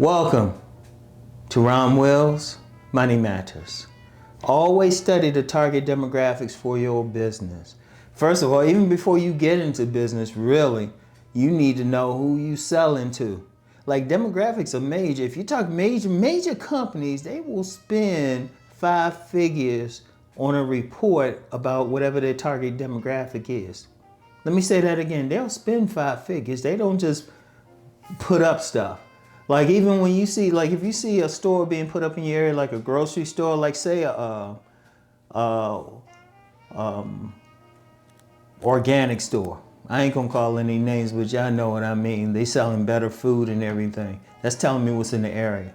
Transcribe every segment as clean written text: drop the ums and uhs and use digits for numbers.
Welcome to Rom Wills, Money Matters. Always study the target demographics for your business. First of all, even before you get into business, really, you need to know who you selling to. Like demographics are major. If you talk major companies, they will spend 5 figures on a report about whatever their target demographic is. Let me say that again. They'll spend 5 figures. They don't just put up stuff. Like even when you see, like if you see a store being put up in your area, like a grocery store, like say organic store. I ain't gonna call any names, but y'all know what I mean. They selling better food and everything. That's telling me what's in the area.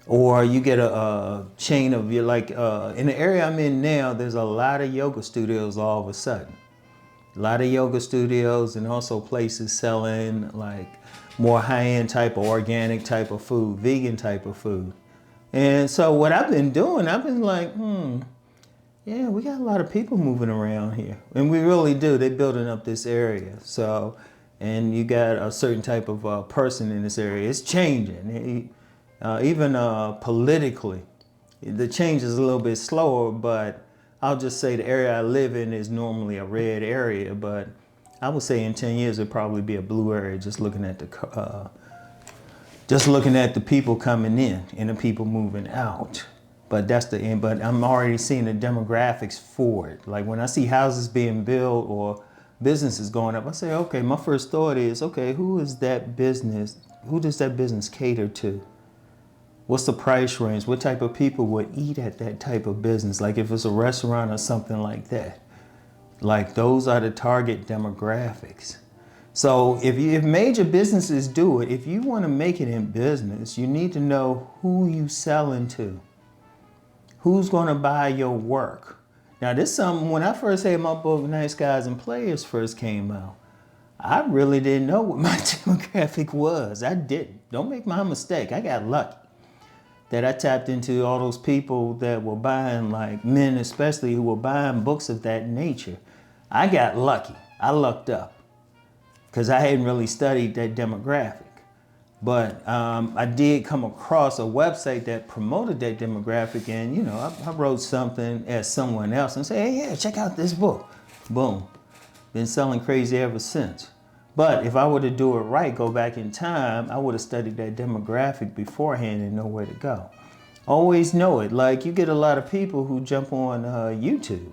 Or you get a chain of, you're like, in the area I'm in now, there's a lot of yoga studios all of a sudden. A lot of yoga studios and also places selling like more high-end type of organic type of food, vegan type of food. And so what I've been doing, I've been like, yeah, we got a lot of people moving around here. And we really do, they're building up this area. So, and you got a certain type of person in this area. It's changing, even politically. The change is a little bit slower, but I'll just say the area I live in is normally a red area, but I would say in 10 years it'll probably be a blue area. Just looking at the people coming in and the people moving out. But that's the end. But I'm already seeing the demographics for it. Like when I see houses being built or businesses going up, I say, okay, my first thought is, okay, who is that business? Who does that business cater to? What's the price range? What type of people would eat at that type of business? Like if it's a restaurant or something like that. Like those are the target demographics. So if major businesses do it, if you want to make it in business, you need to know who you selling to. Who's going to buy your work? Now this is something, when I first had my book, Nice Guys and Players first came out, I really didn't know what my demographic was. I didn't. Don't make my mistake. I got lucky that I tapped into all those people that were buying, like men especially, who were buying books of that nature. I got lucky. I lucked up because I hadn't really studied that demographic. But I did come across a website that promoted that demographic, and you know, I wrote something as someone else and say, hey, yeah, check out this book. Boom. Been selling crazy ever since. But if I were to do it right, go back in time, I would have studied that demographic beforehand and know where to go. Always know it. Like you get a lot of people who jump on YouTube.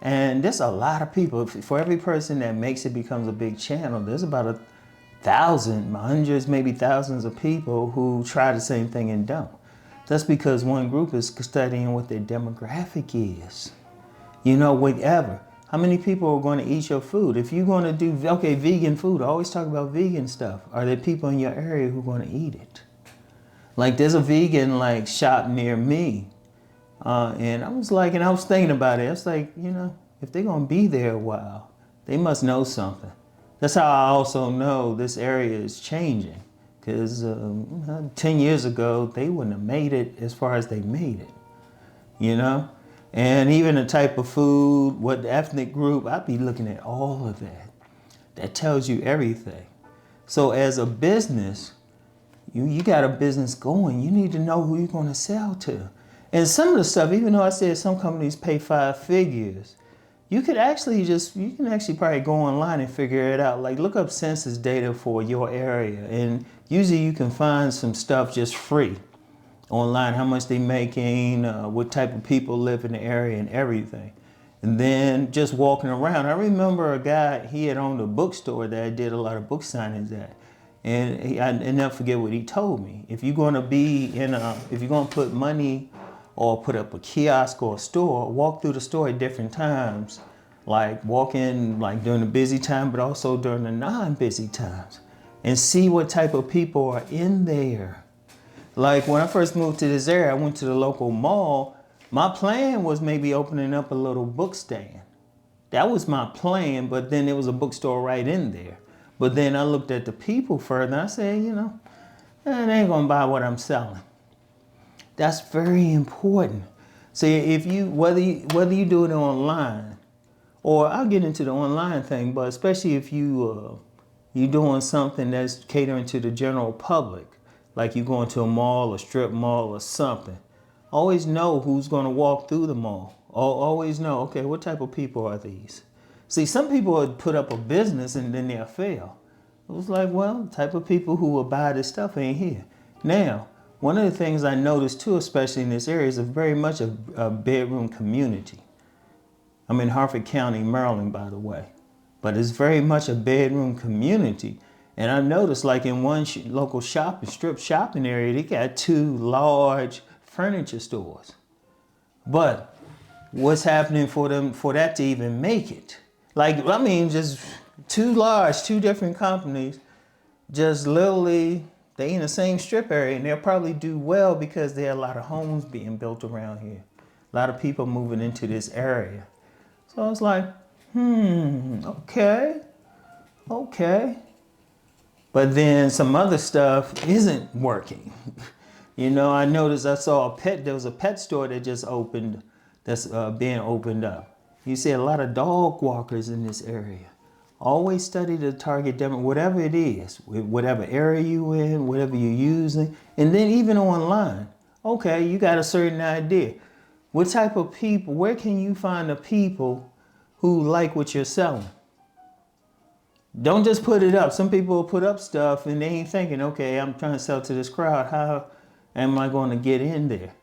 And there's a lot of people. For every person that makes it becomes a big channel, there's about 1,000, hundreds, maybe thousands of people who try the same thing and don't. That's because one group is studying what their demographic is. You know, whatever. How many people are going to eat your food? If you're going to do, okay, vegan food, I always talk about vegan stuff. Are there people in your area who are going to eat it? Like there's a vegan like shop near me. And I was thinking about it. It's like, you know, if they're going to be there a while, they must know something. That's how I also know this area is changing. Because 10 years ago, they wouldn't have made it as far as they made it, you know? And even the type of food, what ethnic group, I'd be looking at all of that. That tells you everything. So as a business, you got a business going, you need to know who you're going to sell to. And some of the stuff, even though I said some companies pay 5 figures, you can actually probably go online and figure it out. Like look up census data for your area. And usually you can find some stuff just free online, how much they making, what type of people live in the area and everything. And then just walking around. I remember a guy, he had owned a bookstore that I did a lot of book signings at. And I never forget what he told me. If you're going to if you're going to put money or put up a kiosk or a store, walk through the store at different times. Like walk in like during the busy time, but also during the non-busy times. And see what type of people are in there. Like when I first moved to this area, I went to the local mall. My plan was maybe opening up a little book stand. That was my plan, but then there was a bookstore right in there. But then I looked at the people further and I said, you know, they ain't gonna buy what I'm selling. That's very important. So if whether you do it online, or I'll get into the online thing, but especially if you're doing something that's catering to the general public, Like you going to a mall, a strip mall or something. Always know who's going to walk through the mall. Always know, okay, what type of people are these? See, some people would put up a business and then they'll fail. It was like, well, the type of people who will buy this stuff ain't here. Now, one of the things I noticed too, especially in this area, is very much a bedroom community. I'm in Harford County, Maryland, by the way. But it's very much a bedroom community. And I noticed like in one local strip shopping area, they got 2 large furniture stores. But what's happening for that to even make it? Like, I mean, just 2 different companies, just literally, they in the same strip area, and they'll probably do well because there are a lot of homes being built around here. A lot of people moving into this area. So I was like, okay. But then some other stuff isn't working. You know, I noticed there was a pet store that just opened, that's being opened up. You see a lot of dog walkers in this area. Always study the target demo, whatever it is, whatever area you in, whatever you're using, and then even online. Okay, you got a certain idea. What type of people, where can you find the people who like what you're selling? Don't just put it up. Some people will put up stuff and they ain't thinking, okay, I'm trying to sell to this crowd. How am I going to get in there?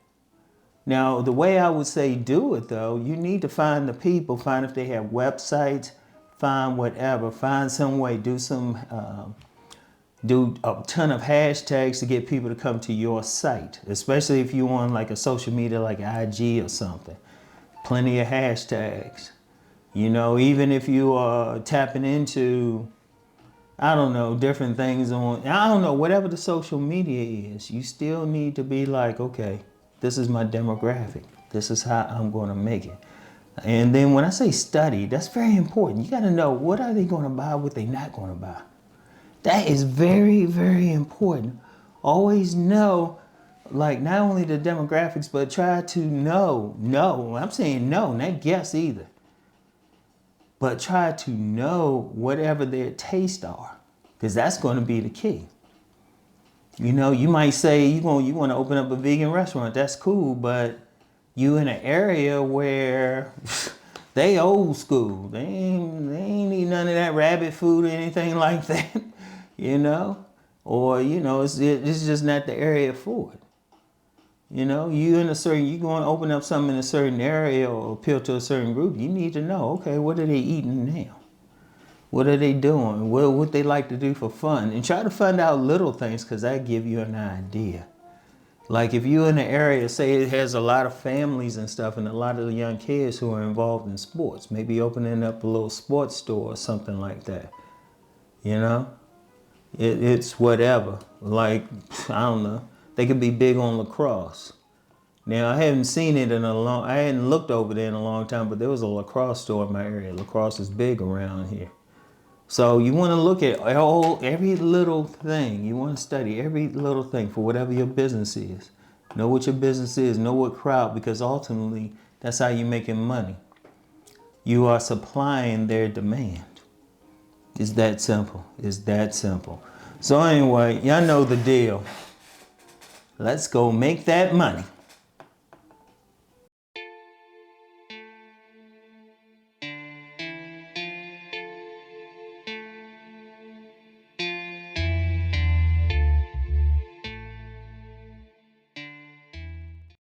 Now, the way I would say do it though, you need to find the people, find if they have websites, find whatever, find some way, do a ton of hashtags to get people to come to your site, especially if you on like a social media like IG or something. Plenty of hashtags. You know, even if you are tapping into, I don't know, different things on, I don't know, whatever the social media is, you still need to be like, okay, this is my demographic. This is how I'm going to make it. And then when I say study, that's very important. You got to know, what are they going to buy, what they're not going to buy. That is very, very important. Always know, like, not only the demographics, but try to know, I'm saying no, not guess either. But try to know whatever their tastes are, because that's going to be the key. You know, you might say you want to open up a vegan restaurant. That's cool, but you in an area where they old school. They ain't eat none of that rabbit food or anything like that, you know? Or, you know, it's just not the area for it. You know, you going to open up something in a certain area or appeal to a certain group, you need to know, okay, what are they eating now? What are they doing? What they like to do for fun? And try to find out little things, because that give you an idea. Like if you're in an area, say it has a lot of families and stuff and a lot of the young kids who are involved in sports, maybe opening up a little sports store or something like that. You know, it's whatever. Like, I don't know. They could be big on lacrosse. Now, I haven't seen it I hadn't looked over there in a long time, but there was a lacrosse store in my area. Lacrosse is big around here. So you want to look at every little thing. You want to study every little thing for whatever your business is. Know what your business is, know what crowd, because ultimately that's how you're making money. You are supplying their demand. It's that simple. It's that simple. So anyway, y'all know the deal. Let's go make that money.